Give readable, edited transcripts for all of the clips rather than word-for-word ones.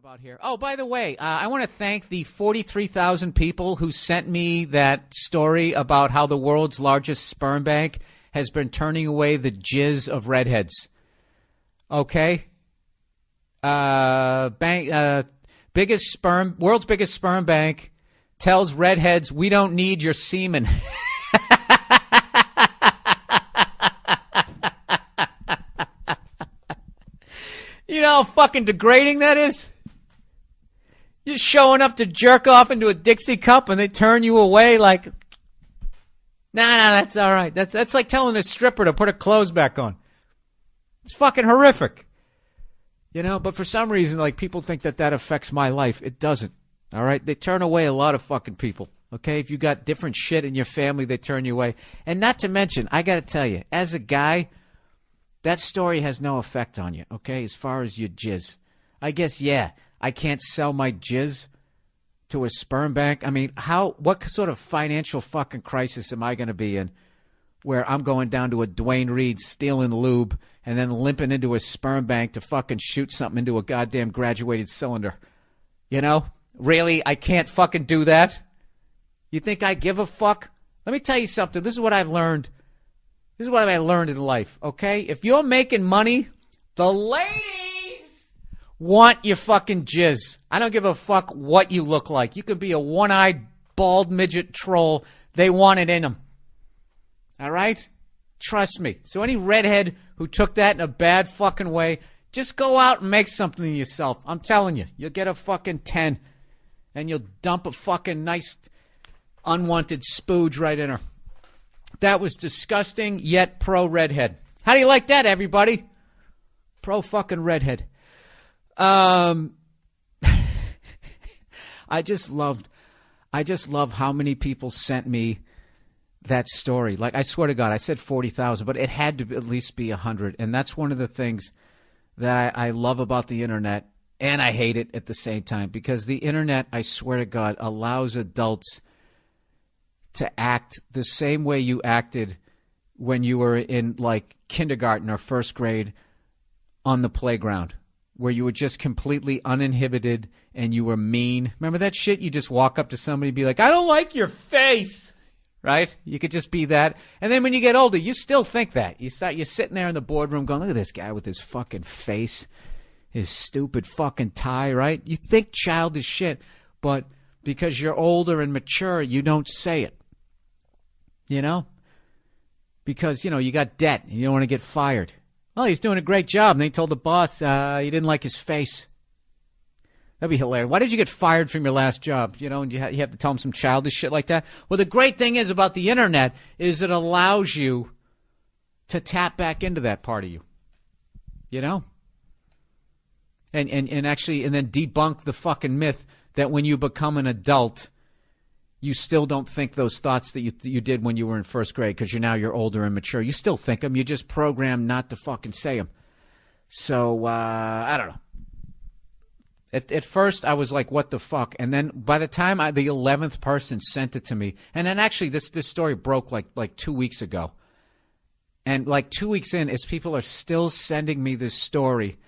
about here. Oh, by the way, I want to thank the 43,000 people who sent me that story about how the world's largest sperm bank has been turning away the jizz of redheads. Okay? World's biggest sperm bank tells redheads, we don't need your semen. You know how fucking degrading that is? You're showing up to jerk off into a Dixie cup and they turn you away like, nah, that's all right. That's like telling a stripper to put her clothes back on. It's fucking horrific. You know, but for some reason, like, people think that affects my life. It doesn't. All right? They turn away a lot of fucking people. Okay? If you got different shit in your family, they turn you away. And not to mention, I got to tell you, as a guy, that story has no effect on you, okay, as far as your jizz. I guess, yeah, I can't sell my jizz to a sperm bank. I mean, what sort of financial fucking crisis am I going to be in where I'm going down to a Dwayne Reed stealing lube and then limping into a sperm bank to fucking shoot something into a goddamn graduated cylinder? You know? Really? I can't fucking do that? You think I give a fuck? Let me tell you something. This is what I've learned. This is what I learned in life, okay? If you're making money, the ladies want your fucking jizz. I don't give a fuck what you look like. You could be a one-eyed, bald midget troll. They want it in them. All right? Trust me. So any redhead who took that in a bad fucking way, just go out and make something of yourself. I'm telling you. You'll get a fucking 10, and you'll dump a fucking nice, unwanted spooge right in her. That was disgusting, yet pro-redhead. How do you like that, everybody? Pro-fucking redhead. I just love how many people sent me that story. Like, I swear to God, I said 40,000, but it had to at least be 100. And that's one of the things that I love about the internet, and I hate it at the same time. Because the internet, I swear to God, allows adults to act the same way you acted when you were in, like, kindergarten or first grade on the playground, where you were just completely uninhibited and you were mean. Remember that shit? You just walk up to somebody and be like, I don't like your face, right? You could just be that. And then when you get older, you still think that. You're sitting there in the boardroom going, look at this guy with his fucking face, his stupid fucking tie, right? You think childish shit, but because you're older and mature, you don't say it. You know? Because, you know, you got debt and you don't want to get fired. Oh, he's doing a great job. And they told the boss you didn't like his face. That'd be hilarious. Why did you get fired from your last job? You know, and you have to tell him some childish shit like that. Well, the great thing is about the internet is it allows you to tap back into that part of you. You know? And then debunk the fucking myth that when you become an adult, you still don't think those thoughts that you did when you were in first grade because you're older and mature. You still think them. You just programmed not to fucking say them. So, I don't know. At first, I was like, what the fuck? And then by the time the 11th person sent it to me, and then actually this story broke like 2 weeks ago. And like 2 weeks in, as people are still sending me this story,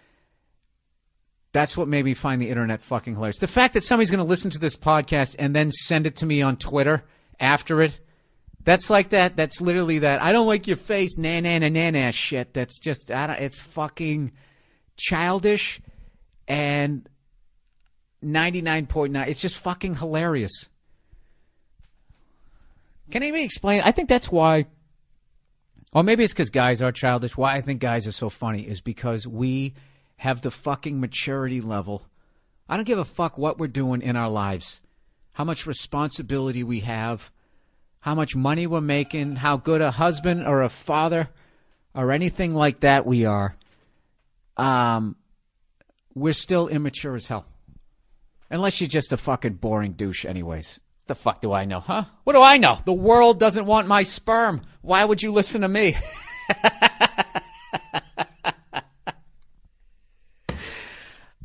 that's what made me find the internet fucking hilarious. The fact that somebody's going to listen to this podcast and then send it to me on Twitter after it, that's like that. That's literally that. I don't like your face, na shit. That's just, it's fucking childish and 99.9. It's just fucking hilarious. Can anybody explain? I think that's why, or maybe it's because guys are childish. Why I think guys are so funny is because we have the fucking maturity level. I don't give a fuck what we're doing in our lives, how much responsibility we have, how much money we're making, how good a husband or a father or anything like that we are. We're still immature as hell. Unless you're just a fucking boring douche anyways. The fuck do I know, huh? What do I know? The world doesn't want my sperm. Why would you listen to me?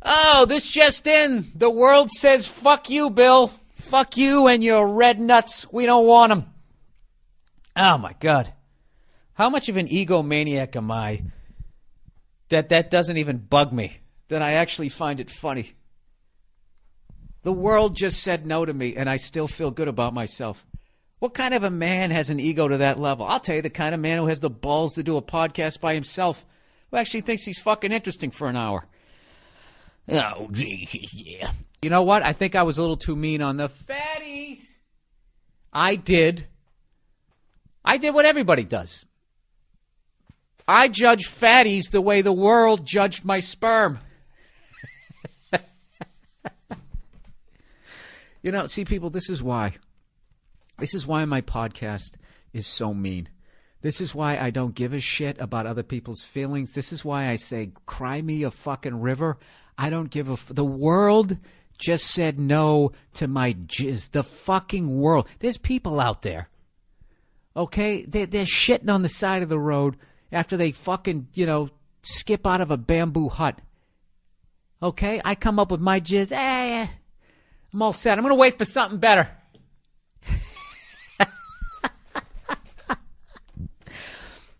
Oh, this just in. The world says, fuck you, Bill. Fuck you and your red nuts. We don't want them. Oh, my God. How much of an egomaniac am I that doesn't even bug me, that I actually find it funny? The world just said no to me, and I still feel good about myself. What kind of a man has an ego to that level? I'll tell you, the kind of man who has the balls to do a podcast by himself, who actually thinks he's fucking interesting for an hour. Oh, gee, yeah. You know what? I think I was a little too mean on the fatties. I did what everybody does. I judge fatties the way the world judged my sperm. You know, see, people, this is why. This is why my podcast is so mean. This is why I don't give a shit about other people's feelings. This is why I say, cry me a fucking river. I don't give a... The world just said no to my jizz. The fucking world. There's people out there. Okay? They're shitting on the side of the road after they fucking, skip out of a bamboo hut. Okay? I come up with my jizz. I'm all set. I'm going to wait for something better.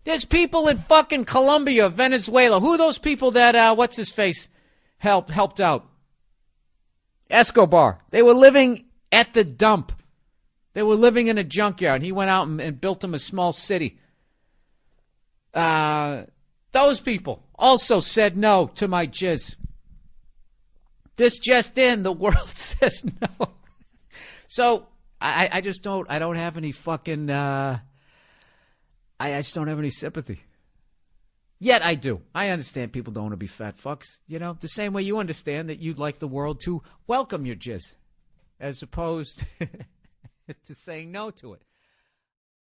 There's people in fucking Colombia, Venezuela. Who are those people that, what's-his-face, helped out? Escobar. They were living at the dump. They were living in a junkyard. He went out and built them a small city. Those people also said no to my jizz. This just in, the world says no. So, I just don't have any fucking... I just don't have any sympathy. Yet I do. I understand people don't want to be fat fucks. The same way you understand that you'd like the world to welcome your jizz, as opposed to saying no to it.